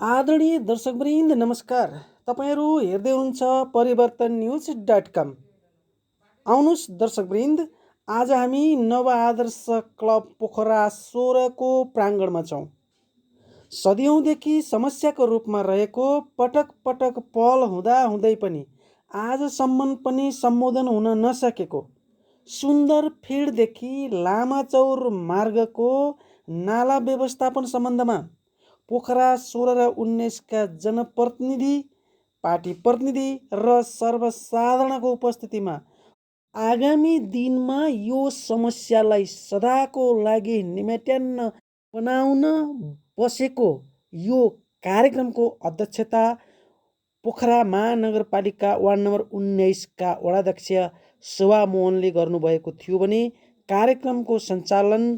आदरणीय दर्शकवृन्द नमस्कार। तपाईहरू हेर्दै हुनुहुन्छ परिवर्तन.न्यूज.com। आउनुहोस् दर्शकवृन्द, आज हामी नव आदर्श क्लब पोखरा 16 को प्राङ्गणमा छौँ। सदियौँदेखि समस्याको रूपमा रहेको पटक पटक पहल हुँदा हुँदै पनि आजसम्म पनि सम्बोधन हुन नसकेको सुन्दर फिडदेखि लामाचौर मार्गको नाला व्यवस्थापन सम्बन्धमा पोखरा 16 र 19 का जनप्रतिनिधि, पार्टी प्रतिनिधि र सर्वसाधारणको उपस्थितिमा आगामी दिनमा यो समस्यालाई सदाको लागि निमेट्यान्न बनाउन बसेको यो कार्यक्रमको अध्यक्षता पोखरा महानगरपालिका वार्ड नम्बर 19 का वडाध्यक्ष शोभा मोहनले गर्नुभएको थियो भने कार्यक्रमको सञ्चालन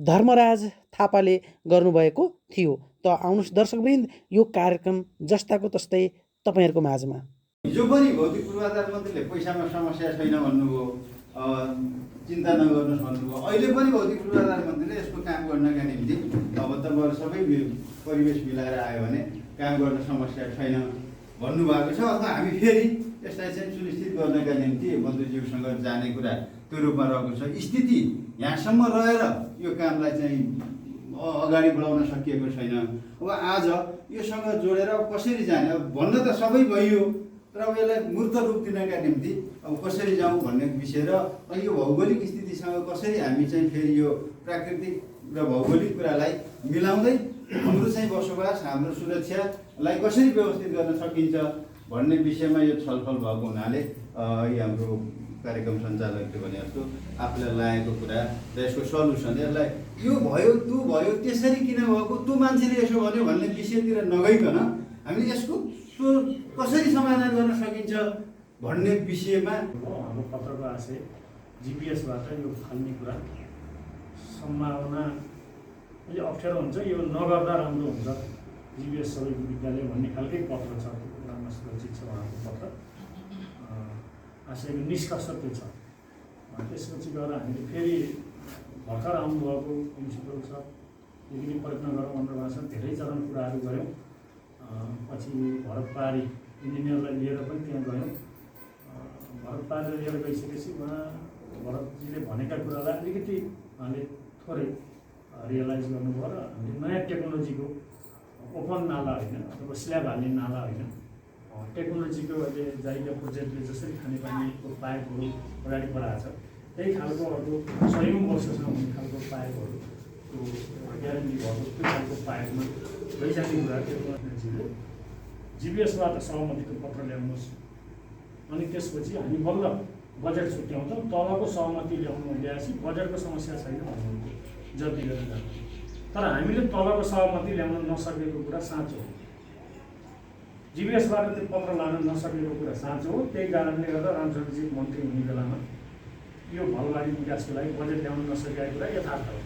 धर्मराज थापाले गर्नुभएको थियो। त आउनुहोस् दर्शकवृन्द, यो कार्यक्रम जस्ताको तस्तै तपाईहरुको माझमा। हिजो पनि भौतिक पूर्वाधार मन्त्रीले पैसामा समस्या छैन भन्नुभयो, चिन्ता नगर्नुहोस् भन्नुभयो। अहिले पनि भौतिक पूर्वाधार मन्त्रीले यसको काम गर्नका निम्ति अब तपाईहरु सबै परिवेश मिलाएर आयो भने काम गर्न समस्या छैन भन्नुभएको छ। अथवा हामी फेरि यसलाई चाहिँ सुनिश्चित गर्नका निम्ति मन्त्रीज्यूसँग जाने कुरा त्यो रूपमा रहेको छ। स्थिति यहाँसम्म रहेर यो कामलाई चाहिँ अगाडि बढाउन सकिएको छैन। अब आज योसँग जोडेर कसरी जाने, अब भन्न त सबै भइयो, तर अब यसलाई मूर्त रूप दिनका निम्ति अब कसरी जाउँ भन्ने विषय र यो भौगोलिक स्थितिसँग कसरी हामी चाहिँ फेरि यो प्राकृतिक र भौगोलिक कुरालाई मिलाउँदै हाम्रो चाहिँ बसोबास, हाम्रो सुरक्षालाई कसरी व्यवस्थित गर्न सकिन्छ भन्ने विषयमा यो छलफल भएको हुनाले हाम्रो कार्यक्रम सञ्चालकले भने जस्तो आफूलाई लागेको कुरा र यसको सल्युसन, यसलाई यो भयो त्यो भयो त्यसरी किन भएको, त्यो मान्छेले यसो भन्यो भन्ने विषयतिर नगइकन हामीले यसको कसरी समाधान गर्न सकिन्छ भन्ने विषयमा हाम्रो पत्रको आशय जिपिएसबाट यो फाल्ने कुरा सम्भावना अलि अप्ठ्यारो हुन्छ, यो नगर्दा राम्रो हुन्छ जिपिएस सबै विद्यालय भन्ने खालकै पत्र छ। राम्रो सुरक्षित छ उहाँको पत्र, आशयको निष्कर्ष त्यो छ। त्यसपछि गएर हामीले फेरि भर्खर आउनुभएको प्रिन्सिपल छ देखि प्रयत्न गरौँ भनेर भएको छ। धेरै चरण कुराहरू गऱ्यौँ, पछि भरत पारी इन्जिनियरलाई लिएर पनि त्यहाँ गयौँ। भरत पारीलाई लिएर गइसकेपछि उहाँ भरतजीले भनेका कुरालाई अलिकति उहाँले थोरै रियलाइज गर्नुभयो र हामीले नयाँ टेक्नोलोजीको ओपन नाला होइन अथवा स्ल्याब हाल्ने नाला होइन, टेक्नोलोजीको अहिले जाइका प्रोजेक्टले जसरी खानेपानीको पाइपहरू अगाडि बढाएको छ त्यही खालको अर्को 100औं वर्षसम्म हुने खालको पाइपहरू त्यो ग्यारेन्टी भएको त्यो खालको पाइपमा लैजाने कुरा टेक्नोलोजीले जिपिएसबाट सहमतिको पत्र ल्याउनुहोस्। अनि त्यसपछि हामी बल्ल बजेट छुट्याउँछौँ। तलको सहमति ल्याएपछि बजेटको समस्या छैन भन्नुहुन्थ्यो जति गरेर, तर हामीले तलको सहमति ल्याउन नसकेको कुरा साँचो हो। जिपिएसबाट त्यो पत्र लान नसकेको कुरा साँचो हो। त्यही कारणले गर्दा रामचन्द्रजी मन्त्री हुने बेलामा यो भलबारी विकासको लागि बजेट ल्याउन नसकेको कुरा यथार्थ हो।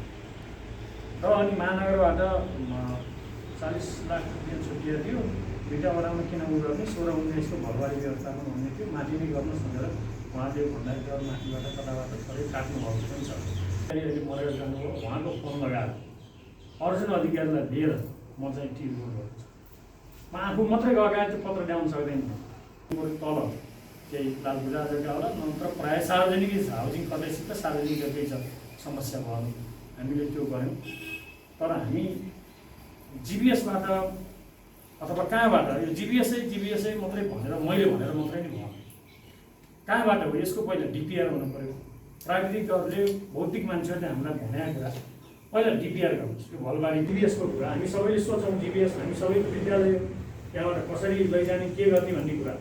र अनि महानगरबाट 40 लाख रुपियाँ छुटिएको थियो, दुईवटा वडामा किन उ गर्ने, 16-19 को भलबारी व्यवस्थापन हुने थियो, माथि नै गर्नुहोस् भनेर उहाँले भन्दाखेरि माथिबाट कताबाट थोरै काट्नु भएको पनि छ। अहिले मरेर जानुभयो, उहाँको फोन लगाएर अर्जुन अधिकारीलाई लिएर म चाहिँ टिम गर्नुपर्छ। म आफू मात्रै गएको त्यो पत्र ल्याउन सक्दैन। तल केही लालबुजा जग्गा होला, नत्र प्रायः सार्वजनिक हाउसिङ कतैसित सार्वजनिक जग्गै छ समस्या भयो, हामीले त्यो गऱ्यौँ। तर हामी जिपिएसबाट अथवा कहाँबाट, यो जिपिएसै मात्रै भनेर मैले भनेर मात्रै नि भयो, कहाँबाट हो यसको पहिला डिपिआर हुनु पऱ्यो। प्राकृतिक दरले भौतिक मान्छेहरूले हामीलाई भनेको कुरा पहिला डिपिआर गर्नुहोस्। यो भलबारी जिपिएसको कुरा हामी सबैले सोचौँ, जिपिएस हामी सबै विद्यालय त्यहाँबाट कसरी लैजाने के गर्ने भन्ने कुरा।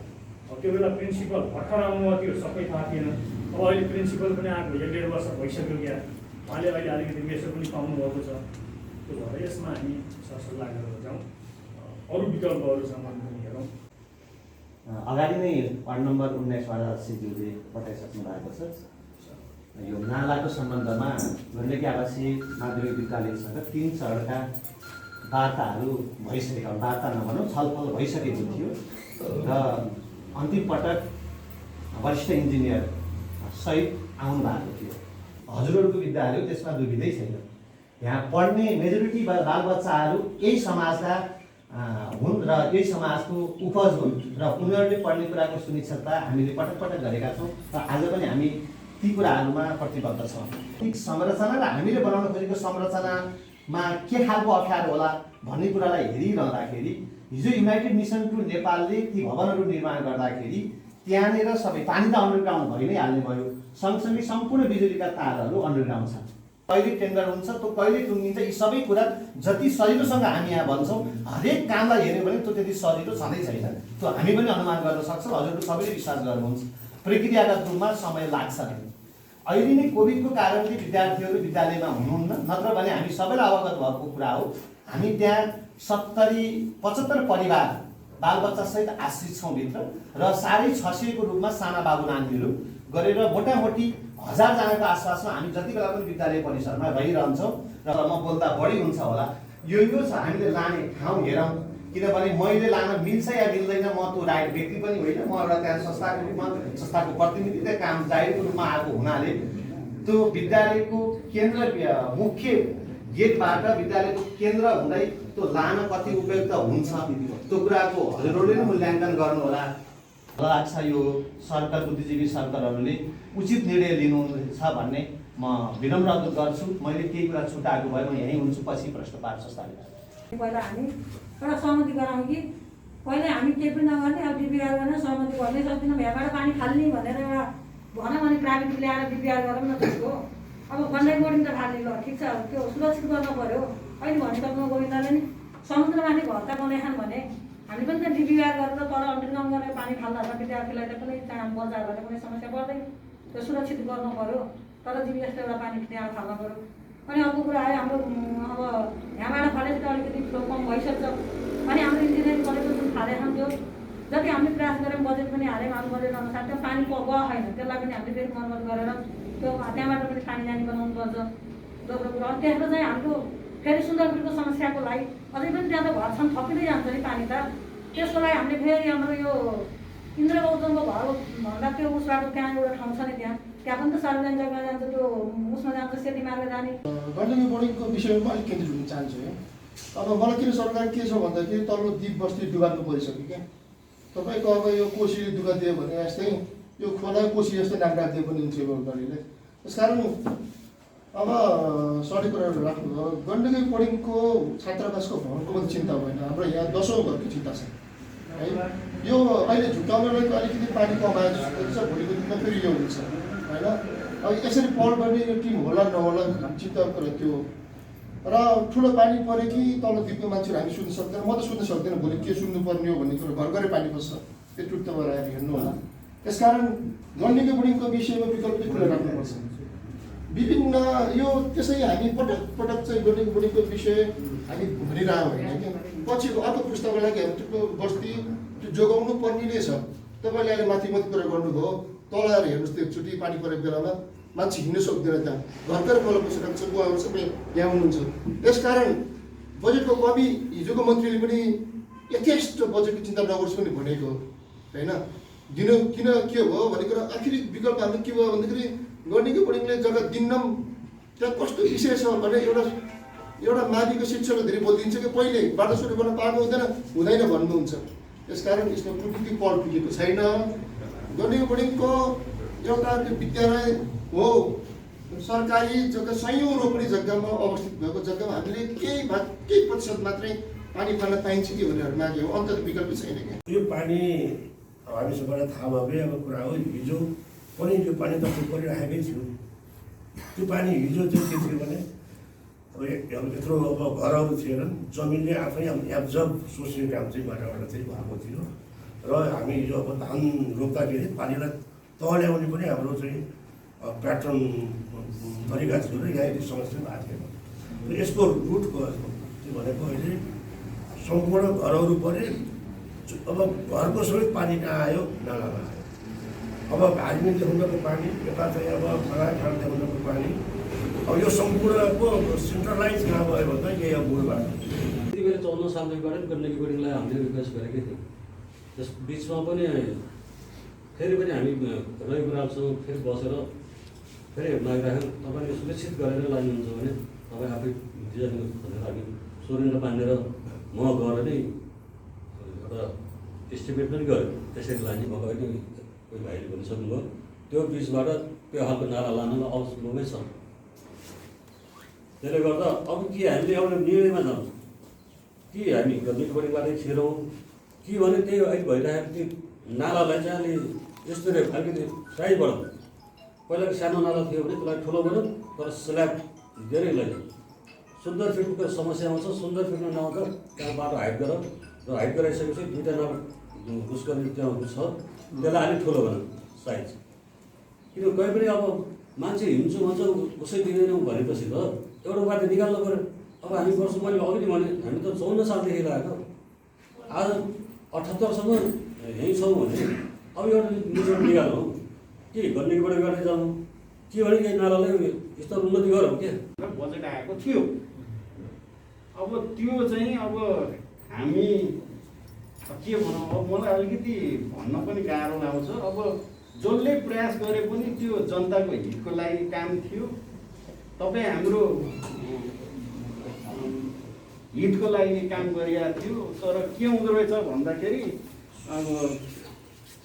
त्यो बेला प्रिन्सिपल भर्खर आउनुभएको थियो, सबै थाहा थिएन। अब अहिले प्रिन्सिपल पनि आएको 1.5 वर्ष भइसक्यो क्या, उहाँले अहिले अलिकति मेसो पनि पाउनुभएको छ। त्यो भएर यसमा हामी सरसल्लाह गरेर जाउँ, अरू विकल्पहरूसँग पनि हेरौँ। अगाडि नै वार्ड नम्बर 19 वाडाध्यक्षज्यूले बताइसक्नु भएको छ। यो नालाको सम्बन्धमा गण्डकी आवासीय माध्यमिक विद्यालयसँग 3 चरणका वार्ताहरू भइसकेका, वार्ता नभनौँ छलफल भइसकेको थियो र अन्तिम पटक वरिष्ठ इन्जिनियर सहित आउनु भएको थियो। हजुरहरूको विद्यालय त्यसमा दुविधै छैन। यहाँ पढ्ने मेजोरिटी बालबच्चाहरू यही समाजका हुन् र यही समाजको उपज हुन् र उनीहरूले पढ्ने कुराको सुनिश्चितता हामीले पटक पटक गरेका छौँ र आज पनि हामी ती कुराहरूमा प्रतिबद्ध छौँ। संरचना र हामीले बनाउन खोजेको संरचनामा के खालको अप्ठ्यारो होला भन्ने कुरालाई हेरिरहँदाखेरि हिजो युनाइटेड नेसन टु नेपालले ती भवनहरू निर्माण गर्दाखेरि त्यहाँनिर सबै पानी त अन्डरग्राउन्ड भइ नै हाल्ने भयो, सँगसँगै सम्पूर्ण बिजुलीका तारहरू अन्डरग्राउन्ड छन्। कहिले टेन्डर हुन्छ त्यो कहिले टुङ्गिन्छ, यी सबै कुरा जति सजिलोसँग हामी यहाँ भन्छौँ हरेक कामलाई हेऱ्यो भने त्यो त्यति सजिलो छँदै छैन। त्यो हामी पनि अनुमान गर्न सक्छौँ, हजुरहरू सबैले विश्वास गर्नुहुन्छ। प्रक्रियागत रूपमा समय लाग्छ। अहिले नै कोभिडको कारणले विद्यार्थीहरू विद्यालयमा हुनुहुन्न, नत्र भने हामी सबैलाई अवगत भएको कुरा हो। हामी त्यहाँ 70-75 परिवार बालबच्चासहित आश्रित छौँ भित्र र 650 को रूपमा साना बाबु नानीहरू गरेर मोटामोटी 1000 जनाको आसपासमा हामी जति बेला पनि विद्यालय परिसरमा रहिरहन्छौँ र म बोल्दा बढी हुन्छ होला। यो छ हामीले लाने ठाउँ हेरौँ, किनभने मैले लान मिल्छ या मिल्दैन म त्यो राइट व्यक्ति पनि होइन, म एउटा त्यहाँ संस्थाको रूपमा संस्थाको प्रतिनिधि त्यहाँ काम जारीको रूपमा आएको हुनाले त्यो विद्यालयको केन्द्र मुख्य गेटबाट विद्यालयको केन्द्र हुँदै त्यो लान कति उपयुक्त हुन्छ त्यो कुराको हजुरहरूले नै मूल्याङ्कन गर्नु होला। लाग्छ यो सरकार बुद्धिजीवी सरकारहरूले उचित निर्णय लिनुहुन्छ भन्ने म विनम्र अनुरोध गर्छु। मैले केही कुरा छुटाएको भए म यहीँ हुन्छु, पछि प्रश्न पार्छ संस्थाले। पहिला हामी एउटा सहमति गराउँ कि पहिले हामी केही पनि नगर्ने, अब डिपिआर गर्ने सहमति गर्नै सक्दैनौँ। यहाँबाट पानी फाल्ने भनेर एउटा भनौँ भने प्राविधिक ल्याएर डिपिआर गरौँ न त्यसको। अब गण्डकी बोर्डिङ त फाल्ने, ल ठिक छ, त्यो सुरक्षित गर्नु पऱ्यो। अहिले भनिसक्नु गोविन्दले नि समुद्रमाथि घर त बनाइखान् भने हामी पनि त्यहाँ डिपिआर गरेर तल अन्डरग्राउन्ड गरेर पानी फाल्दा विद्यार्थीलाई त कुनै बच्चाहरूलाई कुनै समस्या पर्दैन। त्यो सुरक्षित गर्नु पऱ्यो, तर जिपिएसले एउटा पानी त्यहाँ फाल्नु पऱ्यो। अनि अर्को कुरा आयो हाम्रो अब यहाँबाट फालेपछि त अलिकति फ्लो कम भइसक्छ। अनि हाम्रो इन्जिनियरिङ कलेजको जुन फालेको थियो जति हामीले प्रयास गऱ्यौँ, बजेट पनि हाल्यौँ, हाम्रो बजेट अनुसार त्यो पानी गएको छैन, त्यसलाई पनि हामीले फेरि मर्मत गरेर त्यो त्यहाँबाट पनि पानी जाने बनाउनु पर्छ। दोस्रो कुरा त्यहाँबाट चाहिँ हाम्रो फेरि सुन्दरपुरको समस्याको लागि अझै पनि त्यहाँ त घर छन्, थपिँदै जान्छ नि पानी त। त्यसको लागि हामीले फेरि हाम्रो यो इन्द्र गौतमको घर भन्दा त्यो उसबाट त्यहाँ एउटा ठाउँ छ नि, त्यहाँ पनि त सार्वजनिक जग्गा जान्छ, त्यो उसमा जान्छ, सेती मार्ग जाने। गण्डकी बोर्डिङको विषयमा अलिक केन्द्रित हुन चाहन्छु है। अब मलाई किन सरकार के छ भन्दाखेरि तल्लो द्वीप बस्ती डुबाल्नु परिसक्यो क्या। तपाईँको अब यो कोसीले दुःख दियो भने जस्तै यो खोला कोसी जस्तै नाम राखिदियो पनि हुन्छ गण्डकीले। त्यसकारण अब सठिक कुराहरू राख्नु, गण्डकी बोर्डिङको छात्रावासको भवनको पनि चिन्ता भएन, हाम्रो यहाँ 10औँ घरको चिन्ता छ है। यो अहिले झुक्काउनलाई अलिकति पानी कमाएको जस्तो छ, भोलिको दिनमा फेरि यो हुन्छ होइन। अब यसरी पहल गर्ने यो टिम होला नहोला चिन्ताको कुरा त्यो। र ठुलो पानी पऱ्यो कि तल द्वीपको मान्छेहरू हामी सुन्न सक्दैन, म त सुन्न सक्दैन, भोलि के सुन्नुपर्ने हो भन्ने कुरो घर घरै पानी पर्छ, त्यो टुट्टोबाट आएर हेर्नु होला। त्यसकारण गण्डकी बोर्डिङको विषयमा विकल्प खुला राख्नुपर्छ। विभिन्न यो त्यसै हामी पटक पटक चाहिँ गण्डकी बोर्डिङको विषय हामी भनिरहेको होइन क्या। पछिको अर्को पुस्ताको लागि हामी त्यो बस्ती त्यो जोगाउनु पर्ने नै छ। तपाईँले अहिले माथि कुरा गर्नुभयो, तल आएर हेर्नुहोस् त्यो चुटी पानी परेको बेलामा मान्छे हिँड्नु सक्दैन, त्यहाँ घरकै खोला बसिरहेको छ, बुवाहरू सबै यहाँ हुनुहुन्छ। त्यसकारण बजेटको कमी हिजोको मन्त्रीले पनि यथेष्ट बजेटको चिन्ता नगर्छु पनि भनेको होइन। किन के भयो भन्ने कुरा आखिरी विकल्प हाम्रो के भयो भन्दाखेरि गण्डकी बोर्डिङले जग्गा दिन्न, त्यहाँ कस्तो विषय छ भने एउटा माविको शिक्षकले धेरै बोलिदिन्छ कि पहिले बाटो सुरु गर्न पाएको हुँदैन भन्नुहुन्छ। त्यसकारण यसमा कुनै पहल पुगेको छैन। गण्डकी बोर्डिङको एउटा त्यो विद्यालय हो, सरकारी जग्गा 100औँ रोपनी जग्गामा अवस्थित भएको जग्गामा हामीले केही प्रतिशत मात्रै पानी फाल्न पाइन्छ कि भनेर माग्यो, अन्त विकल्प छैन क्या। यो पानी हामी सबैलाई थाहा भएकै अब कुरा हो। हिजो पनि त्यो पानी त परिराखेकै थियो। त्यो पानी हिजो चाहिँ के थियो भने अब यत्रो अब घरहरू थिएनन्, जमिनले आफै एब्जर्ब सोच्ने काम चाहिँ बाटाबाट चाहिँ भएको थियो। र हामी हिजो अब धान रोप्दाखेरि पानीलाई तल ल्याउने पनि हाम्रो चाहिँ प्याटर्न तरिका थियो र यहाँ यति समस्या भएको थिएन। र यसको रुट भनेको अहिले सम्पूर्ण घरहरू परे, अब घरको सबै पानी कहाँ आयो, नालामा आयो। अब भाइमिल देखाउनको पानी, यता चाहिँ अब खाना देखाउनको पानी, अब यो सम्पूर्णको सेन्ट्रलाइज कहाँ भयो भन्दा यही अब मूलबाट। त्यति बेला 54 सालदेखिबाट गण्डकी बोर्डिङलाई हामीले रिक्वेस्ट गरेकै थियौँ। त्यस बिचमा पनि फेरि पनि हामी रविकुरालसँग फेरि बसेर फेरि मागिराख्यौँ, तपाईँले सुरक्षित गरेर लानुहुन्छ भने तपाईँ आफै डिजाइन भनेर हामी सोरेर बाँधेर म गएर नै एउटा एस्टिमेट पनि गरेँ त्यसरी लाने भएको होइन। कोही भाइले भनिसक्नुभयो त्यो बिचबाट त्यो खालको नाला लानुलाई अवसर छ। त्यसले गर्दा अब कि हामीले एउटा निर्णयमा जाउँ कि हामी गण्डकीबाटै छिरौँ कि भने त्यही अहिले भइरहेको त्यो नालालाई चाहिँ अलि यस्तो अलिकति साइज बढाउँ। पहिलाको सानो नाला थियो भने त्यसलाई ठुलो बनाउँ तर स्ल्याब धेरै लैजाउँ। सुन्दर फिटको समस्या आउँछ, सुन्दर फिटमा नआउँदा त्यहाँ बाटो हाइट गर र हाइट गराइसकेपछि दुईवटा नाला उस गर्ने त्यहाँ छ त्यसलाई अलिक ठुलो बनाउँ साइज। किन कहीँ पनि अब मान्छे हिँड्छु भन्छ उसै दिँदैनौँ भनेपछि त एउटा बाटो निकाल्नु पऱ्यो। अब हामी वर्ष मैले अघि भने हामी त 54 सालदेखि लगाएको आज 78सम्म यहीँ छौँ भने अब एउटा निचोड निकालौँ कि गण्डकीबाट गर्दै जाउँ के भने यही नालालाई स्तर उन्नति गरौँ के बजेट आएको थियो। अब त्यो चाहिँ अब हामी के भनौँ, अब मलाई अलिकति भन्न पनि गाह्रो लाग्छ। अब जसले प्रयास गरे पनि त्यो जनताको हितको लागि काम थियो। तपाईँ हाम्रो हितको लागि काम गरिरहेको थियो। तर के हुँदो रहेछ भन्दाखेरि अब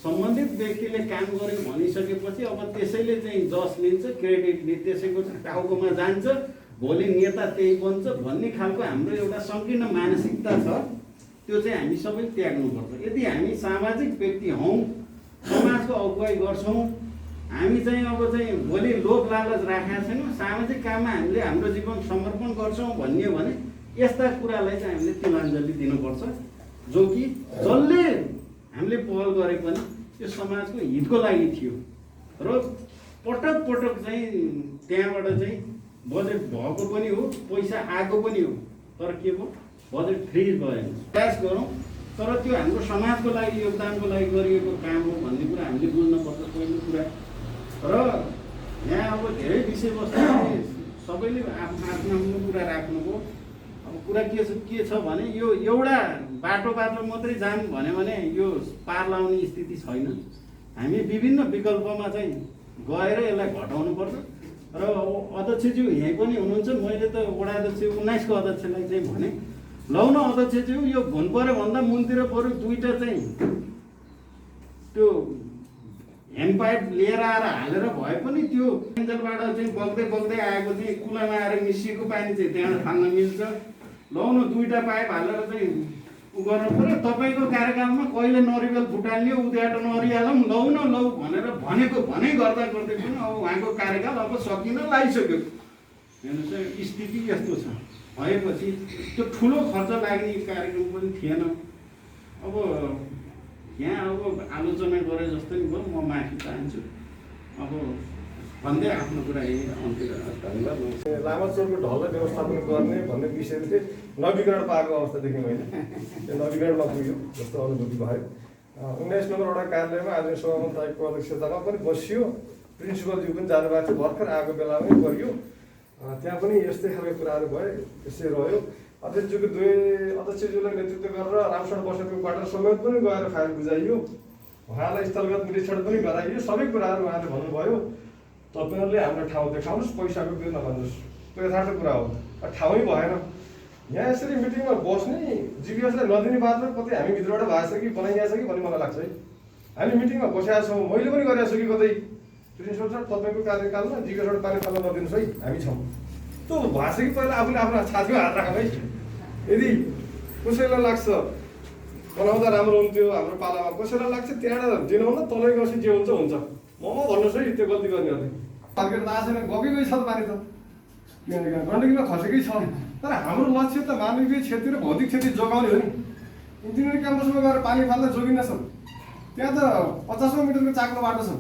सम्बन्धित व्यक्तिले काम गर्यो भनिसकेपछि अब त्यसैले चाहिँ जस लिन्छ, क्रेडिट त्यसैको टाउकोमा जान्छ, भोलि नेता त्यही बन्छ भन्ने खालको हाम्रो एउटा सङ्कीर्ण मानसिकता छ। त्यो चाहिँ हामी सबै त्याग्नुपर्छ। यदि हामी सामाजिक व्यक्ति हौँ, समाजको अगुवाई गर्छौँ, हामी चाहिँ अब चाहिँ भोलि लोभ लालच राखेका छैनौँ, सामाजिक काममा हामीले हाम्रो जीवन समर्पण गर्छौँ भन्ने हो भने यस्ता कुरालाई चाहिँ हामीले तिलाञ्जली दिनुपर्छ। जो कि जसले हामीले पहल गरे पनि त्यो समाजको हितको लागि थियो र पटक पटक चाहिँ त्यहाँबाट चाहिँ बजेट भएको पनि हो, पैसा आएको पनि हो। तर के भयो, बजेट फ्रिज भएन। प्रयास गरौँ तर त्यो हाम्रो समाजको लागि योगदानको लागि गरिएको काम हो भन्ने कुरा हामीले बुझ्नुपर्छ पहिलो कुरा। र यहाँ अब धेरै विषयवस्तु सबैले आफ्नो आफ्नो कुरा राख्नुभयो। अब कुरा के छ भने यो एउटा बाटो मात्रै जाम भन्यो भने यो पार लाउने स्थिति छैन। हामी विभिन्न विकल्पमा चाहिँ गएर यसलाई घटाउनुपर्छ। र अध्यक्षज्यू यहीँ पनि हुनुहुन्छ। मैले त वडा अध्यक्ष 19 को अध्यक्षलाई चाहिँ भने लौ न अध्यक्षज्यू, यो हुनु पऱ्यो भन्दा मुनतिर बरु दुईवटा चाहिँ त्यो ह्यान्ड पाइप लिएर आएर हालेर भए पनि त्यो एन्जलबाट चाहिँ बग्दै आएको चाहिँ कुलामा आएर मिसिएको पानी चाहिँ त्यहाँ खान मिल्छ। लौ न दुईवटा पाइप हालेर चाहिँ उ गर्नु पऱ्यो। तपाईँको कार्यकालमा कहिले नरिवल फुटाल्यो, उद्याटो नरिहालौँ, लौ न लौ भनेर भनाइ गर्दा पनि अब उहाँको कार्यकाल अब सकिन लागिसक्यो। हेर्नुहोस् स्थिति यस्तो छ भएपछि त्यो ठुलो खर्च लाग्ने कार्यक्रम पनि थिएन। अब यहाँ अब आलोचना गरे जस्तो नि भयो। म माफी चाहन्छु। अब भन्दै आफ्नो कुरा यही अन्त्य धन्यवाद। लामा चौरको ढललाई व्यवस्थापन गर्ने भन्ने विषयले चाहिँ नवीकरण पाएको अवस्था देख्यौँ मैले। त्यो नवीकरणमा पुग्यो जस्तो अनुभूति भयो। 19 नम्बर वडा कार्यालयमा आज सभामुख दाइको अध्यक्षतामा पनि बसियो। प्रिन्सिपलज्यू पनि जानुभएको थियो, भर्खर आएको बेलामै गरियो। त्यहाँ पनि यस्तै खालको कुराहरू भए, यसै रह्यो। अध्यक्षज्यूलाई नेतृत्व गरेर रामसर बसेको क्वार्टर समेत पनि गएर फाइल बुझाइयो। उहाँलाई स्थलगत निरीक्षण पनि गराइयो। सबै कुराहरू उहाँले भन्नुभयो तपाईँहरूले हाम्रो ठाउँ देखाउनुहोस्, पैसाको बिल नभन्नुहोस्। त्यो यथार्थ कुरा हो। ठाउँै भएन। यहाँ यसरी मिटिङमा बस्ने जिपिएसलाई नदिने बात कतै हामी भित्रबाट भएको छ कि बनाइएको छ कि भन्ने मलाई लाग्छ है। हामी मिटिङमा बसेका छौँ, मैले पनि गरेको छु कि कतै प्रिन्सिपल सर तपाईँको कार्यकालमा जिपिएसबाट पानी फाल्न नदिनुहोस् है, हामी छौँ। त्यो भएको छ कि पहिला आफूले आफ्नो छातीमा हात राखौँ है। यदि कसैलाई लाग्छ बनाउँदा राम्रो हुन्थ्यो हाम्रो पालामा, कसैलाई लाग्छ त्यहाँबाट दिनुहुन्न तलै गएपछि जे हुन्छ हुन्छ, म भन्नुहोस् है त्यो गल्ती गर्नेहरूले। फर्केर त आएको छैन, गएकै छ त पानी त, किनभने गण्डकीमा खसेकै छ। तर हाम्रो लक्ष्य त मानवीय क्षति र भौतिक क्षति जोगाउने हो नि। इन्जिनियरिङ क्याम्पसमा गएर पानी फाल्दा जोगिन छ। त्यहाँ त 50 मिटरको चाक्लो बाटो छ,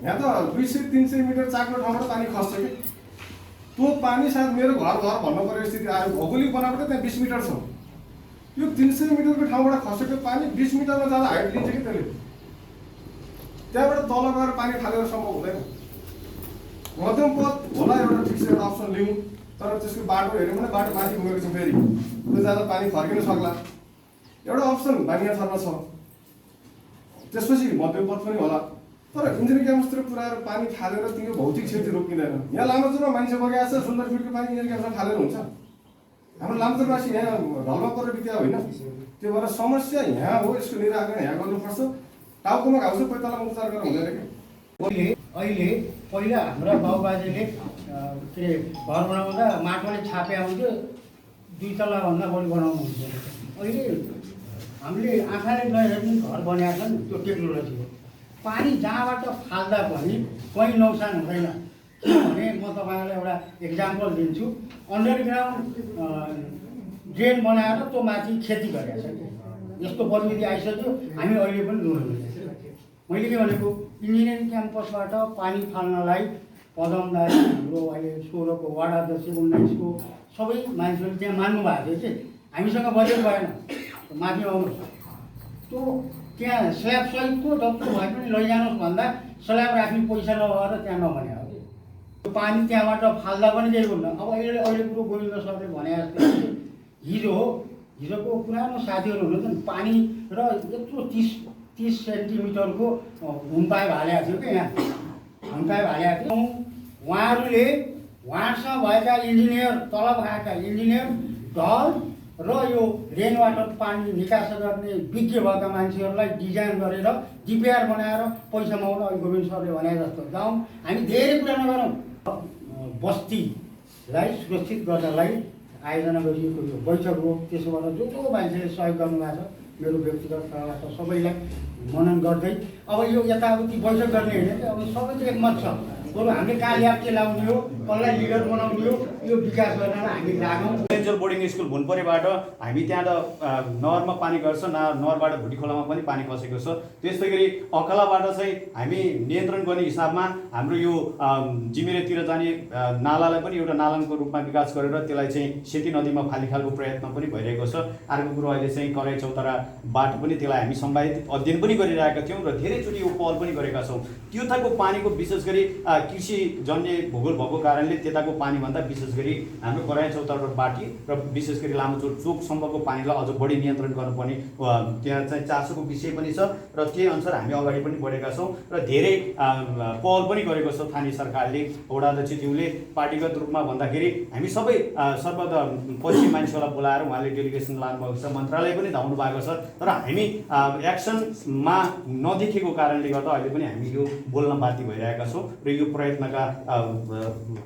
यहाँ त 200-300 मिटर चाक्लो ठाउँबाट पानी खस्छ कि। त्यो पानी सायद मेरो घर भन्नु पर्ने स्थिति आयो। भौगोलिक बनावट त्यहाँ 20 मिटर छ। यो 300 मिटरको ठाउँबाट खसेको पानी 20 मिटरमा जाँदा हाइट लिन्छ कि त्यसले। त्यहाँबाट तल गएर पानी फालेर सम्भव हुँदैन। मध्यम पथ होला एउटा ठिक छ, एउटा अप्सन लिउँ। तर त्यसको बाटो हेऱ्यौँ भने बाटो माथि घुमेको छ, फेरि त्यो जाँदा पानी फर्किन सक्ला। एउटा अप्सन बानिया थरमा छ। त्यसपछि मध्यम पथ पनि होला। तर इन्जिनियरिङ क्याम्पसतिर पुऱ्याएर पानी फालेर तिम्रो भौतिक क्षति रोकिँदैन। यहाँ लामाचौरमा मान्छे बगेको छ, सुन्दर फिटको पानी इन्जिनियरिङ क्याम्पसमा फालेर हुन्छ। हाम्रो लामचौरवासी यहाँ ढलमा परेर बित्या होइन, त्यो भएर समस्या यहाँ हो, यसको निराकरण यहाँ गर्नुपर्छ। टाउकोमा घाउ छ कोही तलमा उपचार गरेर हुँदैन कि। अहिले पहिला हाम्रा बाबुबाजेले के अरे घर बनाउँदा माटोले छापे आउँथ्यो, 2 तलाभन्दा बढी बनाउनु हुन्थ्यो। अहिले हामीले आँखाले नहेर्ने घर बनाएको छ नि, त्यो टेक्नोलोजी हो। पानी जहाँबाट फाल्दा पनि कहीँ नोक्सान हुँदैन। किनभने म तपाईँलाई एउटा इक्जाम्पल दिन्छु। अन्डरग्राउन्ड ड्रेन बनाएर त्यो माथि खेती गरेको छ। यस्तो प्रविधि आइसक्यो, हामी अहिले पनि रुँदैन। मैले के भनेको, इन्जिनियरिङ क्याम्पसबाट पानी फाल्नलाई पदमलाई हाम्रो अहिले 16 को वार्ड अध्यक्ष 19 को सबै मान्छेहरू त्यहाँ मान्नु भएको थियो कि हामीसँग बजेट भएन, माथि आउनुहोस्। त्यो त्यहाँ स्ल्याब सहितको जत्रो भए पनि लैजानुहोस् भन्दा स्ल्याब राख्ने पैसा नभएर त्यहाँ नभने हो कि। त्यो पानी त्यहाँबाट फाल्दा पनि केही हुन्न। अब अहिले कुरो गोविन्द सरले भने जस्तो हिजोको पुरानो साथीहरू हुनुहुन्छ नि, पानी र यत्रो 30 सेन्टिमिटरको हुम्पाइप हालेको थियो कि यहाँ हुम्पाइप हालेको थियो। उहाँहरूले उहाँसँग भएका इन्जिनियर, तलब खाएका इन्जिनियर, ढल र यो रेन वाटर पानी निकास गर्ने विज्ञ भएका मान्छेहरूलाई डिजाइन गरेर डिपिआर बनाएर पैसा माग्न अहिले गोविन्द सरले भने जस्तो जाउँ। हामी धेरै कुरा नगरौँ, बस्तीलाई सुरक्षित गर्नलाई आयोजना गरिएको यो बैठक हो। त्यसोबाट जो मान्छेले सहयोग गर्नुभएको छ, मेरो व्यक्तिगत तर्फबाट सबैलाई मनन गर्दै अब यो यताउति बैठक गर्ने होइन कि अब सबैको एकमत छ। बरु हामीले कहाँ ल्याप्चे लाउने हो, कसलाई लिडर बनाउने हो, यो विकास गर्नलाई हामी लागौँ। रेन्जल बोर्डिङ स्कुल भुनपरेबाट हामी त्यहाँ त नहरमा पानी गर्छ, नहरबाट भुटी खोलामा पनि पानी पसेको छ। त्यस्तै गरी अकलाबाट चाहिँ हामी नियन्त्रण गर्ने हिसाबमा हाम्रो यो जिमिरेतिर जाने नालालाई पनि एउटा नालाको रूपमा विकास गरेर त्यसलाई चाहिँ सेती नदीमा फाल्ने खालको प्रयत्न पनि भइरहेको छ। अर्को कुरो अहिले चाहिँ कराई चौतारा बाटो पनि त्यसलाई हामी सम्भावित अध्ययन पनि गरिरहेका थियौँ र धेरैचोटि यो पहल पनि गरेका छौँ। त्यताको पानीको विशेष गरी कृषि जन्य भूगोल भएको कारणले त्यताको पानीभन्दा विशेष गरी हाम्रो कराई चौतारा बाटी र विशेष गरी लामोचोक चोकसम्मको पानीलाई अझ बढी नियन्त्रण गर्नुपर्ने त्यहाँ चाहिँ चासोको विषय पनि छ र त्यही अनुसार हामी अगाडि पनि बढेका छौँ र धेरै पहल पनि गरेको छ। स्थानीय सरकारले, वडा अध्यक्षज्यूले पार्टीगत रूपमा भन्दाखेरि हामी सबै सर्वदा पछि मान्छेहरूलाई बोलाएर उहाँले डेलिगेसन लानुभएको छ, मन्त्रालय पनि धाउनु भएको छ। तर हामी एक्सनमा नदेखेको कारणले गर्दा अहिले पनि हामी यो बोल्न बाध्य भइरहेका छौँ र यो प्रयत्नका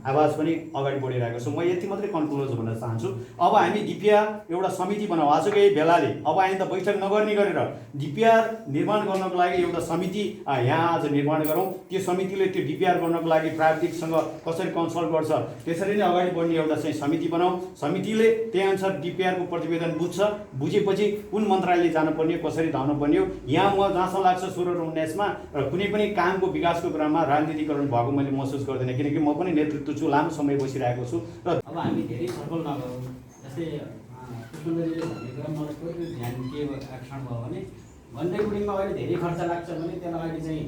आवाज पनि अगाडि बढिरहेको छ। म यति मात्रै कन्क्लुज भन्न चाहन्छु। अब हामी डिपिआर एउटा समिति बनाऊ, आजको यही बेलाले अब आइन्दा बैठक नगर्ने गरेर डिपिआर निर्माण गर्नको लागि एउटा समिति यहाँ आज निर्माण गरौँ। त्यो समितिले त्यो डिपिआर गर्नको लागि प्राविधिकसँग कसरी कन्सल्ट गर्छ त्यसरी नै अगाडि बढ्ने एउटा चाहिँ समिति बनाऊ। समितिले त्यही अनुसार डिपिआरको प्रतिवेदन बुझ्छ, बुझेपछि कुन मन्त्रालयले जानुपर्ने, कसरी धाउनुपर्ने हो। यहाँ म जहाँसम्म लाग्छ 16 र 19मा कुनै पनि कामको विकासको क्रममा राजनीतिकरण भएको मैले महसुस गर्दैन, किनकि म पनि नेतृत्व छु, लामो समय बसिरहेको छु। र अब हामी धेरै सफल नगरौँ। जस्तै पुष्पन्दरीले भनेको मलाई कहिले ध्यान के एक्सन भयो भने भन्दै बुढीमा अहिले धेरै खर्च लाग्छ भने त्यसलाई अहिले चाहिँ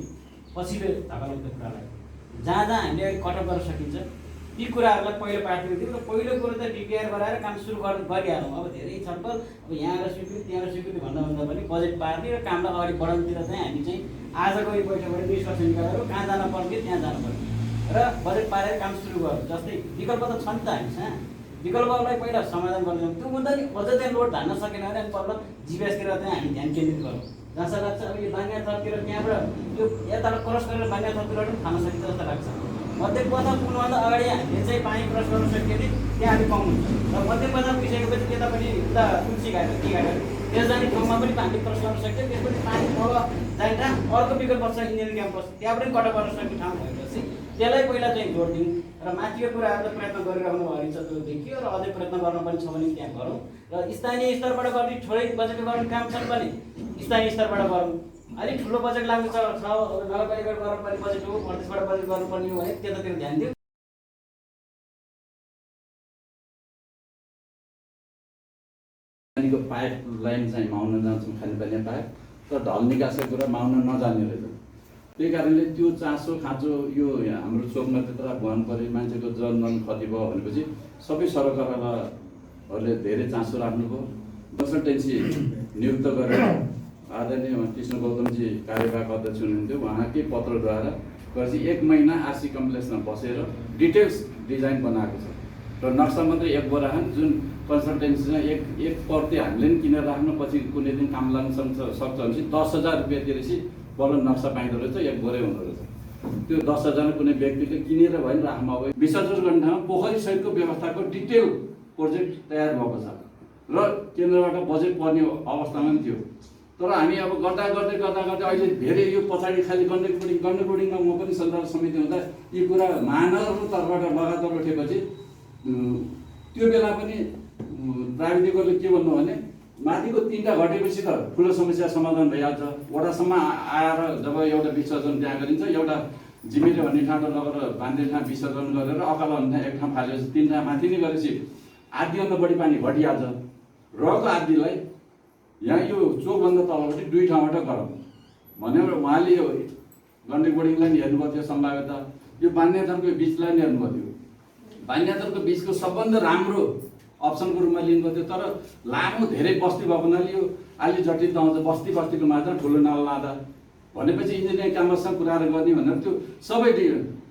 पछिल्लो धकाल्ने कुरालाई जहाँ हामीले अहिले कटअप गर्न सकिन्छ ती कुराहरूलाई पहिलो प्राथमिकता दिउँ र पहिलो कुरो त डिपिआर गराएर काम सुरु गरिहालौँ। अब धेरै छलफल अब यहाँ र स्वीकृति त्यहाँ र स्वीकृति भन्दा पनि बजेट पार्ने र कामलाई अगाडि बढाउनुतिर चाहिँ हामी चाहिँ आजको यो बैठकबाट निष्कर्षण गरेर कहाँ जान पर्ने त्यहाँ जानुपर्ने र बजेट पारेर काम सुरु गर्नु। जस्तै विकल्प त छ नि त हामीसँग, विकल्पहरूलाई पहिला समाधान गर्छौँ। त्योभन्दा नि अझ त्यहाँ लोड धान्न सकेन भने हामी पहिला जिपिएसतिर चाहिँ हामी ध्यान केन्द्रित गरौँ। जहाँसम्म लाग्छ अब यो बाङ्गा थरतिर त्यहाँबाट यो यताबाट क्रस गरेर बाङ्गा थरतिर पनि खान सकिन्छ जस्तो लाग्छ। मध्यपथा पुग्नुभन्दा अगाडि हामीले चाहिँ पानी क्रस गर्न सक्यो भने त्यहाँ हामी पाउनुहुन्छ र मध्यपथा पुगिसकेपछि त्यता पनि उता तुलसी घाट के घाट त्यस जाने ठाउँमा पनि हामीले क्रस गर्न सक्यो। त्यसपछि पानी तल जाने ठाउँ अर्को विकल्प छ इन्जिनियरिङ क्याम्पस, त्यहाँ पनि कटअप गर्न सक्ने ठाउँ भएपछि त्यसलाई पहिला चाहिँ जोड दिउँ र माथिको कुराहरू त प्रयत्न गरिरहनु भएको छ त्यो देखियो र अझै प्रयत्न गर्न पनि छ भने त्यहाँ गरौँ र स्थानीय स्तरबाट गर्ने थोरै बजेटले गर्ने काम छन् भने स्थानीय स्तरबाट गरौँ। अलिक ठुलो बजेट लाग्नु छ नगरपालिकाबाट गर्नुपर्ने बजेट हो, प्रदेशबाट बजेट गर्नुपर्ने हो भने त्यतातिर ध्यान दिउँ। पानीको पाइप लाइन चाहिँ माउन जान्छौँ, खानेपानी पाइप, तर ढल निकासको कुरा माउन नजान्ने रहेछ। त्यही कारणले त्यो चासो खाँचो यो हाम्रो चोकमा त्यत्र भुवान पऱ्यो, मान्छेको जनधन क्षति भयो भनेपछि सबै सरकारहरूले धेरै चासो राख्नुभयो। कन्सल्टेन्सी नियुक्त गरेर आदरणीय कृष्ण गौतमजी कार्यवाहक अध्यक्ष हुनुहुन्थ्यो, उहाँकै पत्रद्वारा गएपछि 1 महिना आरसी कम्प्लेक्समा बसेर डिटेल्स डिजाइन बनाएको छ र नक्सा मात्रै एक बोराहान जुन कन्सल्टेन्सीसँग एक प्रति हामीले पनि किनेर राख्नु, पछि कुनै दिन काम लाग्न सक्छ भनेपछि 10,000 रुपियाँ तिरेपछि बल्ल नक्सा पाइँदो रहेछ, एक बोरै हुँदो रहेछ। त्यो 10,000 कुनै व्यक्तिले किनेर भए पनि राख्नु अब विसर्जन गर्ने ठाउँमा पोखरी सहितको व्यवस्थाको डिटेल प्रोजेक्ट तयार भएको छ र केन्द्रबाट बजेट पर्ने अवस्थामा पनि थियो। तर हामी अब गर्दा गर्दै अहिले धेरै यो पछाडि खालि गण्डकोडिङमा म पनि सञ्चालक समिति हुँदा यी कुरा महानगरको तर्फबाट लगातार उठेपछि त्यो बेला पनि प्राविधिकहरूले के भन्नु भने माथिको 3टा घटेपछि त ठुलो समस्या समाधान भइहाल्छ। वडासम्म आएर जब एउटा विसर्जन त्यहाँ गरिन्छ, एउटा जिमिरे भन्ने ठाउँबाट लगेर बाँध्ने ठाउँ विसर्जन गरेर अकाला भन्ने एक ठाउँ फालेपछि 3टा माथि नै गरेपछि आधीभन्दा बढी पानी घटिहाल्छ। रहेको आधीलाई यहाँ यो चोकभन्दा तलपट्टि 2 ठाउँबाट गरौँ भनेर उहाँले यो गण्डकोडिङलाई नि हेर्नुभयो, त्यो सम्भाव्यता यो बान्याथरको बिचलाई नि हेर्नुभयो। त्यो बान्याथरको बिचको सबभन्दा राम्रो अप्सनको रूपमा लिनुभयो थियो, तर लामो धेरै बस्ती भएको हुनाले यो अलि जटिलता आउँछ। बस्तीको माझमा ठुलो नाला लाँदा भनेपछि इन्जिनियरिङ कामसँग कुराहरू गर्ने भनेर त्यो सबै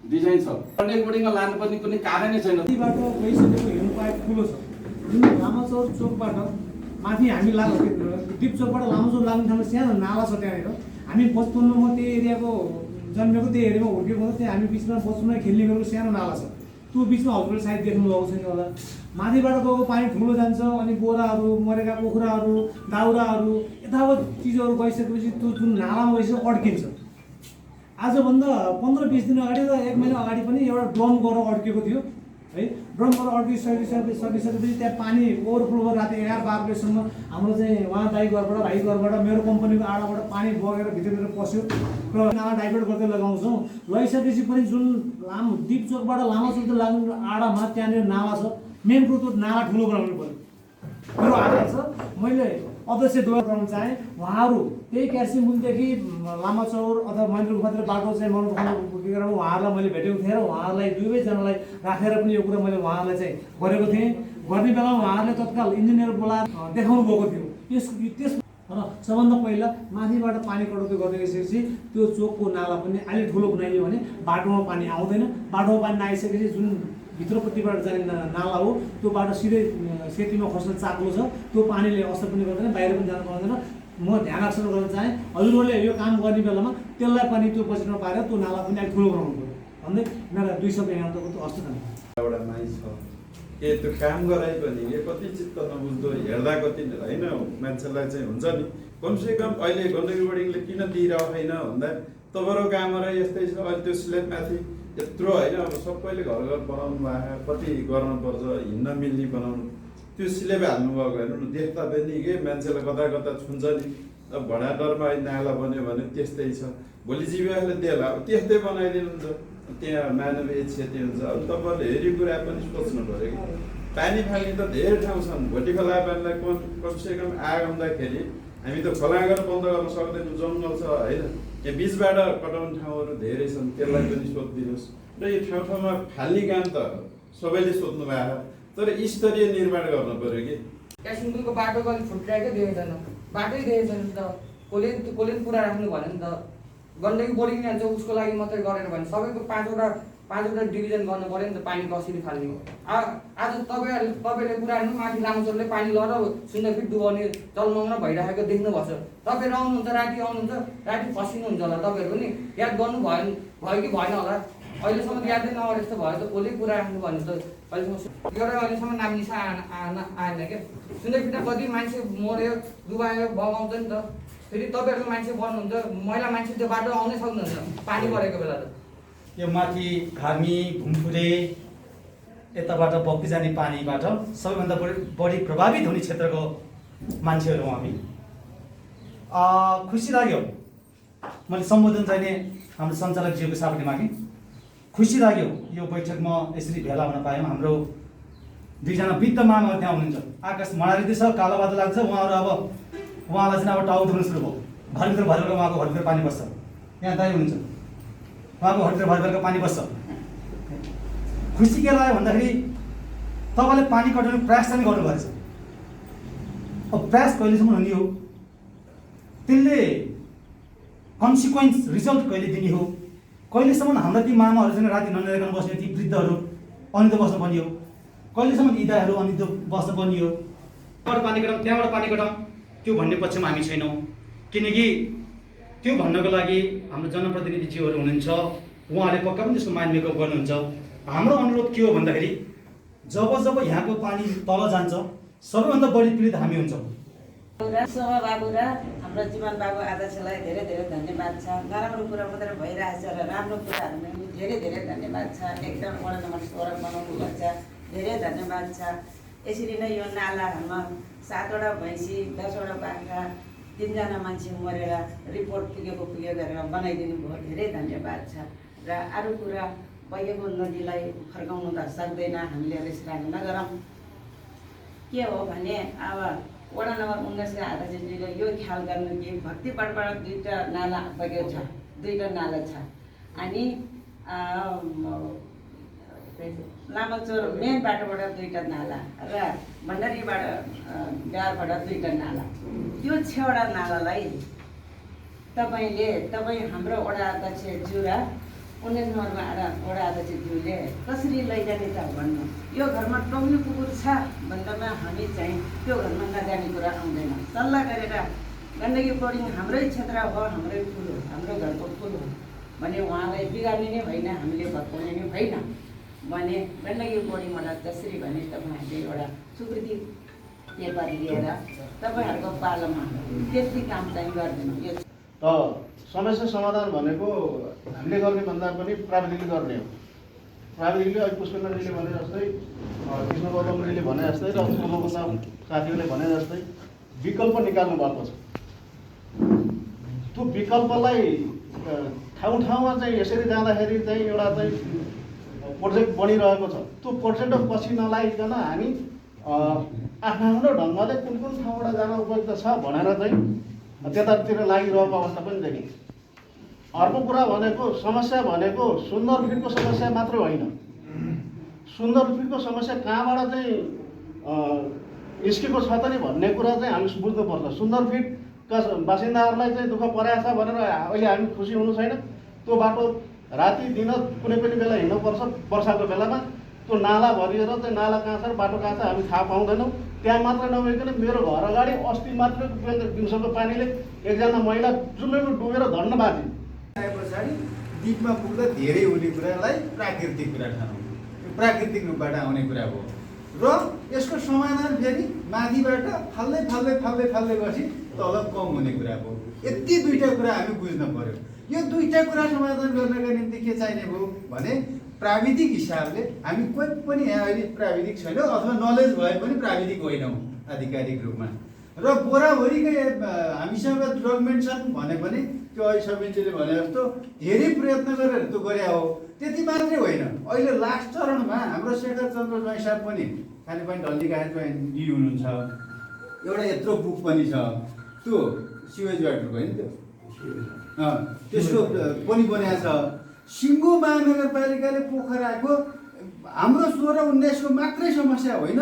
डिजाइन छ। गण्डकोडिङमा लानुपर्ने कुनै कारणै छैन। नदीबाट गइसकेको हिउँ पाइप ठुलो छ, जुन लामाचौर चोकबाट माथि हामी डिप चोकबाट लामाचौर लाग्ने ठाउँमा सानो नाला छ। त्यहाँनिर हामी बचपनमा म त्यही एरियाको जन्मेको, त्यही एरियामा हुर्केको हुँदा त्यहाँ हामी बिचमा बचपनमा खेल्ने गरेको सानो नाला छ। त्यो बिचमा हजुरले सायद देख्नु भएको छैन होला। माथिबाट गएको पानी ठुलो जान्छ, अनि बोराहरू, मरेका कुखुराहरू, दाउराहरू, यथावत चिजहरू गइसकेपछि त्यो जुन नालामा गइसकेपछि अड्किन्छ। आजभन्दा 15-20 दिन अगाडि र 1 महिना अगाडि पनि एउटा ड्रम गएर अड्केको थियो है। ड्रम गएर अड्किसकेपछि त्यहाँ पानी ओभरफ्लो गरेर राति 11-12 बजीसम्म हाम्रो चाहिँ उहाँ दाइ घरबाट, भाइ घरबाट, मेरो कम्पनीको आडाबाट पानी बगेर भित्रभित्र पस्यो र नाला डाइभर्ट गर्दै लगाउँछौँ। लगाइसकेपछि पनि जुन डिप चोकबाट लामा चोक लाग्ने आडामा त्यहाँनिर नाला छ। मेन कुरो त नाला ठुलो बनाउनु पऱ्यो। मेरो आग्रह छ, मैले अध्यक्ष द्वारा गर्न चाहेँ उहाँहरू त्यही क्यार्सिमुलदेखि लामाचौर अथवा महेन्द्रगुफातिर बाटो चाहिँ पुगेर उहाँहरूलाई मैले भेटेको थिएँ र उहाँहरूलाई दुवैजनालाई राखेर पनि यो कुरा मैले उहाँहरूलाई चाहिँ गरेको थिएँ। गर्ने बेलामा उहाँहरूले तत्काल इन्जिनियर बोलाएर देखाउनु भएको थियो। त्यस र सबभन्दा पहिला माथिबाट पानी कटौती गर्दै गइसकेपछि त्यो चोकको नाला पनि अलि ठुलो बनाइयो भने बाटोमा पानी आउँदैन। बाटोमा पानी नआइसकेपछि जुन भित्रपट्टिबाट जाने नाला हो त्यो बाटो सिधै सेतीमा खस्न चाक्लो छ, त्यो पानीले असर पनि गर्दैन, बाहिर पनि जान पाउँदैन। म ध्यान आकर्षण गर्न चाहेँ हजुरहरूले यो काम गर्ने बेलामा त्यसलाई पनि त्यो बजेटमा पारेर त्यो नाला पनि अलिक ठुलो बनाउनु पऱ्यो भन्दै मेरा 2 शब्द यहाँ त हस्त एउटा माइ छ के त्यो काम गराइ पनि के कति चित्त नबुझ्दो, हेर्दा कति होइन मान्छेलाई चाहिँ हुन्छ नि। कमसेकम अहिले गण्डकोडिङले किन दिइरहेको छैन भन्दा तपाईँको काम यस्तै छ। अहिले त्यो स्लेट माथि यत्रो होइन, अब सबैले घर बनाउनु भएको, कति गर्नुपर्छ, हिँड्न मिल्ने बनाउनु, त्यो सिलेब हाल्नुभएको हेर्नु न, देख्दा पनि के मान्छेलाई कता छुन्छ नि। अब भडाडरमा अहिले नाला बन्यो भने त्यस्तै छ, भोलि जीविकाले देला अब त्यस्तै बनाइदिनुहुन्छ, त्यहाँ मानवीय क्षति हुन्छ। अब तपाईँहरूले हेरी कुरा पनि सोच्नु पऱ्यो कि पानी फाल्ने त धेरै ठाउँ छन्। भोलि खोला पानीलाई कमसेकम आग आउँदाखेरि हामी त खोलागर बन्द गर्न सक्दैनौँ, जङ्गल छ होइन, यहाँ बिचबाट कटाउने ठाउँहरू धेरै छन्, त्यसलाई पनि सोधिदिनुहोस्। र यो ठाउँमा फाल्ने काम त सबैले सोध्नु भएको, तर स्तरीय निर्माण गर्नु पऱ्यो कि। क्यासिङको बाटोको अलिक छुट्याएकै देखेको छैन, बाटै देखेको छैन नि त। कसले पुरा राख्नु भन्यो नि त। गण्डकी बोर्डिङ हाल्छ उसको लागि मात्रै गरेर भने सबैको 5वटा डिभिजन गर्नु पऱ्यो नि त पानी कसरी फाल्ने। आज तपाईँले कुरा गर्नु माथि लामचौरले पानी लगेर सुन्दर फिट डुबाउने जलमग्न भइरहेको देख्नुभएको छ। तपाईँहरू आउनुहुन्छ, राति आउनुहुन्छ, राति फसिनुहुन्छ होला। तपाईँहरू पनि याद गर्नु भयो कि भएन होला, अहिलेसम्म यादै नगरे जस्तो भयो त। कसले कुरा राख्नु भन्नु त अहिलेसम्म नाम निसा आएन क्या। सुन्दर फिटमा कति मान्छे मऱ्यो, डुबायो, बगाउँछ नि त। फेरि तपाईँहरूको मान्छे बन्नुहुन्छ, मैला मान्छे त्यो बाटो आउनै सक्नुहुन्छ पानी परेको बेला त। यो माथि घामी घुमफुरे यताबाट बग्दै जाने पानीबाट सबैभन्दा बढी प्रभावित हुने क्षेत्रको मान्छेहरू हौँ हामी। खुसी लाग्यो, मैले सम्बोधन चाहिने हाम्रो सञ्चालकज्यूको सापट्टि मागेँ। खुसी लाग्यो यो बैठकमा यसरी भेला हुन पायौँ। हाम्रो 2 जना वृद्ध मामा त्यहाँ हुनुहुन्छ, आकाश मडारिँदैछ, कालो बादल लाग्छ। उहाँहरू अब उहाँलाई चाहिँ अब टाउ धुनु सुरु भयो, घरभित्र भरेर उहाँको घरभित्र पानी बस्छ। यहाँ दाइ हुनुहुन्छ, उहाँको घरभित्र भरेर पानी बस्छ। खुसी के लाग्यो भन्दाखेरि तपाईँले पानी कटाउने प्रयास चाहिँ गर्नुभएको छ। अब प्रयास कहिलेसम्म हुने हो, त्यसले कन्सिक्वेन्स रिजल्ट कहिले दिने हो, कहिलेसम्म हाम्रा ती मामाहरूसँग राति ननिराइकन बस्ने ती वृद्धहरू अनि त बस्नुपर्ने हो। कहिलेसम्म यी दाइहरू अनि त्यो बस्न बनियो पानी कटाउँ त्यहाँबाट पानी कटाउँ त्यो भन्ने पक्षमा हामी छैनौँ। किनकि त्यो भन्नको लागि हाम्रो जनप्रतिनिधिज्यूहरू हुनुहुन्छ, उहाँले पक्का पनि त्यसको माइन्ड मेकअप गर्नुहुन्छ। हाम्रो अनुरोध के हो भन्दाखेरि जब जब यहाँको पानी तल जान्छ सबैभन्दा बढी पीडित हामी हुन्छौँ। शोभा बाबु र हाम्रो जीवन बाबु आदर्शलाई धेरै धेरै धन्यवाद छ। नराम्रो कुरा मात्रै भइरहेछ र राम्रो कुराहरूमा पनि धेरै धेरै धन्यवाद छ। एकदम वडा नम्बर 16 बनाउनु भएको छ, धेरै धन्यवाद छ। यसरी नै यो नालाहरूमा 7वटा भैँसी 10वटा बाख्रा 3जना मान्छे मरेर रिपोर्ट पुगेको गरेर बनाइदिनु भयो, धेरै धन्यवाद छ। र अरू कुरा बगेको नदीलाई फर्काउनु त सक्दैन, हामीले रिसाउने नगरौँ। के हो भने अब वडा नम्बर 19 का आदर्शजीले यो ख्याल गर्नु कि भक्तिपटबाट 2टा नाला बगेको छ, 2टा नाला छ। अनि लामाचोर मेन बाटोबाट 2टा नाला र भण्डारीबाट बिहारबाट 2टा नाला। त्यो 6वटा नालालाई तपाईँ हाम्रो वडा अध्यक्षज्यू र 19 नम्बरमा वडा अध्यक्षज्यूले कसरी लैजाने त भन्नु। यो घरमा टौली कुकुर छ भन्दामा हामी चाहिँ त्यो घरमा नजाने कुरा आउँदैन। सल्लाह गरेर गण्डकी बोर्डिङ हाम्रै क्षेत्र हो, हाम्रै फुल हो, हाम्रो घरको फुल हो भने उहाँलाई बिगार्ने नै होइन, हामीले भत्काउने नै होइन भने गण्डकी बोर्डिङबाट जसरी भने तपाईँहरूले एउटा स्वीकृति पेपर लिएर तपाईँहरूको पालोमा त्यति काम चाहिँ गरिदिनु। यो त समस्या समाधान भनेको हामीले गर्ने भन्दा पनि प्राविधिकले गर्ने हो। प्राविधिकले अहिले पुष्पेन्द्रजीले भने जस्तै, कृष्ण गौतमजीले भने जस्तै र पूर्वका साथीहरूले भने जस्तै विकल्प निकाल्नु भएको छ। त्यो विकल्पलाई ठाउँ ठाउँमा चाहिँ यसरी जाँदाखेरि चाहिँ एउटा चाहिँ प्रोजेक्ट बनिरहेको छ। त्यो प्रोजेक्ट पछि नलागिकन हामी आफ्नो ढङ्गले कुन कुन ठाउँबाट जान उपयुक्त छ भनेर चाहिँ त्यतातिर लागिरहेको अवस्था पनि देखिन्छ। अर्को कुरा भनेको समस्या भनेको सुन्दर फिटको समस्या मात्रै होइन। सुन्दर फिटको समस्या कहाँबाट चाहिँ निस्केको छ त नि भन्ने कुरा चाहिँ हामी बुझ्नुपर्छ। सुन्दर फिटका बासिन्दाहरूलाई चाहिँ दुःख परेको छ भनेर अहिले हामी खुसी हुनु छैन। त्यो बाटो राति दिन कुनै पनि बेला हिँड्नुपर्छ। वर्षाको बेलामा त्यो नाला भरिएर चाहिँ नाला कहाँ छ र बाटो कहाँ छ हामी थाहा पाउँदैनौँ। त्यहाँ मात्र नभइकन मेरो घर अगाडि अस्ति मात्र दिउँसोको पानीले एकजना महिला जुम्मेमा डुबेर धन्न बाँचिन्। आए पछाडि द्वीपमा पुग्दा धेरै हुने कुरालाई प्राकृतिक कुरा ठानौँ। यो प्राकृतिक रूपबाट आउने कुरा हो र यसको समाधान फेरि माथिबाट फाल्दै गएपछि तल कम हुने कुरा हो। यति 2टा कुरा हामी बुझ्न पर्यो। यो 2टा कुरा समाधान गर्नका निम्ति के चाहिने भयो भने प्राविधिक हिसाबले हामी कोही पनि यहाँ अहिले प्राविधिक छैनौँ अथवा नलेज भए पनि प्राविधिक होइनौँ आधिकारिक रूपमा। र बोराभरिकै हामीसँग डकुमेन्ट छन् भने पनि त्यो अहिले सबिनजीले भने जस्तो धेरै प्रयत्न गरेर त्यो गरे हो। त्यति मात्रै होइन, अहिले लास्ट चरणमा हाम्रो शेखर चन्द्र ज्वाइँ साहब पनि खानेपानी ढल्लीका ज्वाइँ डी हुनुहुन्छ। एउटा यत्रो बुक पनि छ, त्यो सिवेज वाटरको होइन, त्यो त्यसको पनि बनाएको छ। सिङ्गो महानगरपालिकाले पोखराको हाम्रो 16-19 को मात्रै समस्या होइन,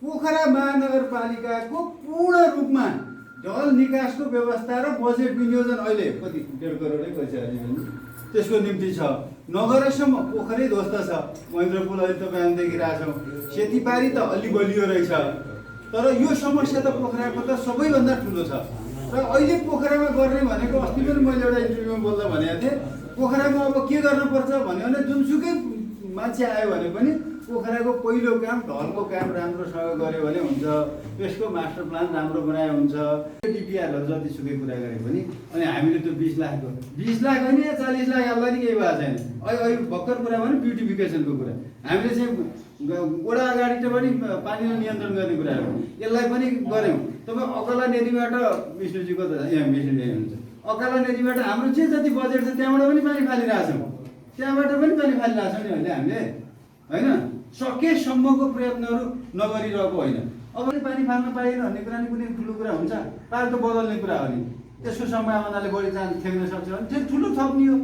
पोखरा महानगरपालिकाको पूर्ण रूपमा जल निकासको व्यवस्था र बजेट विनियोजन अहिले कति 1.5 करोडै पैसा त्यसको निम्ति छ। नगरेसम्म पोखरै ध्वस्त छ। महेन्द्र पुल अहिले तपाईँ हामी देखिरहेछौँ। सेतीपारी त अलि बलियो रहेछ, तर यो समस्या त पोखराको त सबैभन्दा ठुलो छ। र अहिले पोखरामा गर्ने भनेको अस्ति पनि मैले एउटा इन्टरभ्यूमा बोल्दा भनेको थिएँ, पोखरामा अब के गर्नुपर्छ भन्यो भने जुनसुकै मान्छे आयो भने पनि पोखराको पहिलो काम ढलको काम राम्रोसँग गऱ्यो भने हुन्छ। त्यसको मास्टर प्लान राम्रो बनायो हुन्छ। डिपिआरहरू जतिसुकै कुरा गरे पनि अनि हामीले त्यो 20 लाखको 20 लाख होइन 40 लाख हाल्दा नि केही भएको छैन। अहिले भर्खर कुरा भने ब्युटिफिकेसनको कुरा हामीले चाहिँ वडा अगाडि त पनि पानीलाई नियन्त्रण गर्ने कुरा हो, यसलाई पनि गऱ्यौँ। तपाईँ अकला नदीबाट विष्णुजीको त यहाँ विष्णुजी हुनुहुन्छ, अकला नदीबाट हाम्रो जे जति बजेट छ त्यहाँबाट पनि पानी फालिरहेछौँ, त्यहाँबाट पनि पानी फालिरहेछौँ नि अहिले हामीले होइन। सकेसम्मको प्रयत्नहरू नगरिरहेको होइन। अब पानी फाल्न पाइएन भन्ने कुरा नि कुनै ठुलो कुरा हुन्छ? पाल त बदल्ने कुरा हो नि। त्यसको सम्भावनाले बढी चान्स थ्याक्न सक्छ भने त्यो ठुलो थप्ने हो।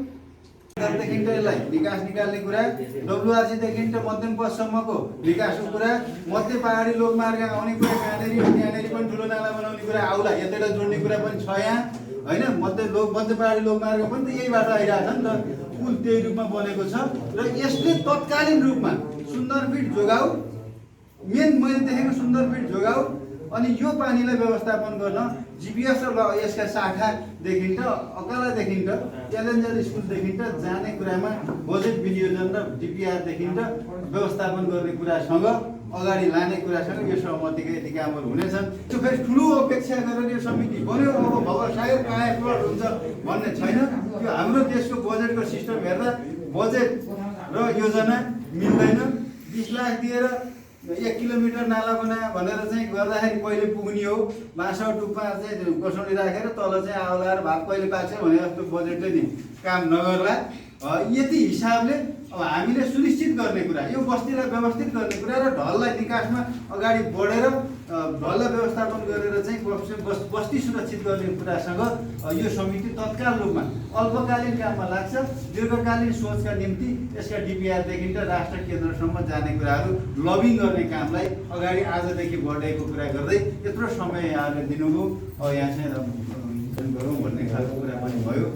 देखि त यसलाई विकास निकाल्ने कुरा, डब्लुआरसीदेखि त मध्यम पथसम्मको विकासको कुरा, मध्य पहाडी लोकमार्ग आउने कुरा, त्यहाँनिर पनि ठुलो नाला बनाउने कुरा आउला, यतैबाट जोड्ने कुरा पनि छ यहाँ होइन। मध्य पहाडी लोकमार्ग पनि त यही बाटो आइरहेको छ नि त, पुल त्यही रूपमा बनेको छ। र यसले तत्कालीन रूपमा सुन्दर फिट जोगाऊ मेन मैले देखेको सुन्दरपीठ जोगाउ अनि यो पानीलाई व्यवस्थापन गर्न जिपिएस र यसका शाखा देखिन्छ, अकाला देखिन्छ, एलएनजेल स्कुल देखिन्छ, जाने कुरामा बजेट विनियोजन र डिपिआर देखिन्छ, व्यवस्थापन गर्ने कुरासँग अगाडि लाने कुरासँग यो सहमतिका यति कामहरू हुनेछन्। त्यो फेरि ठुलो अपेक्षा गरेर यो समिति बन्यो अब भर्खर सायद कायापलट हुन्छ भन्ने छैन। त्यो हाम्रो देशको बजेटको सिस्टम हेर्दा बजेट र योजना मिल्दैन। 20 लाख दिएर 1 किलोमिटर नाला बनायो भनेर चाहिँ गर्दाखेरि कहिले पुग्ने हो, बाँसो टुप्पा चाहिँ कसौडी राखेर तल चाहिँ आउलाएर भात कहिले पाक्छ भने जस्तो बजेटले नि काम नगर्ला। यति हिसाबले अब हामीले सुनिश्चित गर्ने कुरा, यो बस्तीलाई व्यवस्थित गर्ने कुरा र ढललाई विकासमा अगाडि बढेर ढललाई व्यवस्थापन गरेर चाहिँ बस्ती सुरक्षित गर्ने कुरासँग यो समिति तत्काल रूपमा अल्पकालीन काममा लाग्छ। दीर्घकालीन सोचका निम्ति यसका डिपिआर देखिन्छ राष्ट्र केन्द्रसम्म जाने कुराहरू लबिङ गर्ने कामलाई अगाडि आजदेखि बढेको कुरा गर्दै यत्रो समय यहाँले दिनुभयो। यहाँ चाहिँ गरौँ भन्ने खालको कुरा पनि भयो।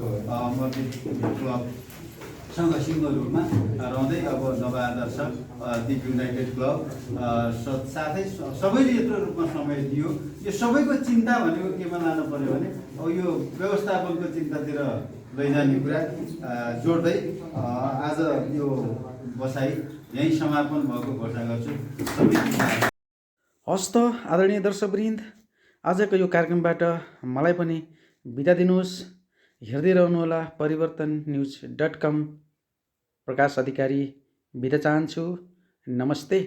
क्लबसँग सिङ्गो रूपमा रहँदै अब नवआदर्श दिप युनाइटेड क्लब साथै सबैले यत्रो रूपमा समय दियो। यो सबैको चिन्ता भनेको केमा लानु पर्यो भने अब यो व्यवस्थापनको चिन्तातिर लैजाने कुरा जोड्दै आज यो बसाइ यहीँ समापन भएको घोषणा गर्छु। हस् त आदरणीय दर्शकवृन्द, आजको यो कार्यक्रमबाट मलाई पनि बिदा दिनुहोस्। हेर्दै रहनुहोला परिवर्तनन्युज.com। प्रकाश अधिकारी बिदा चाहन्छु। नमस्ते।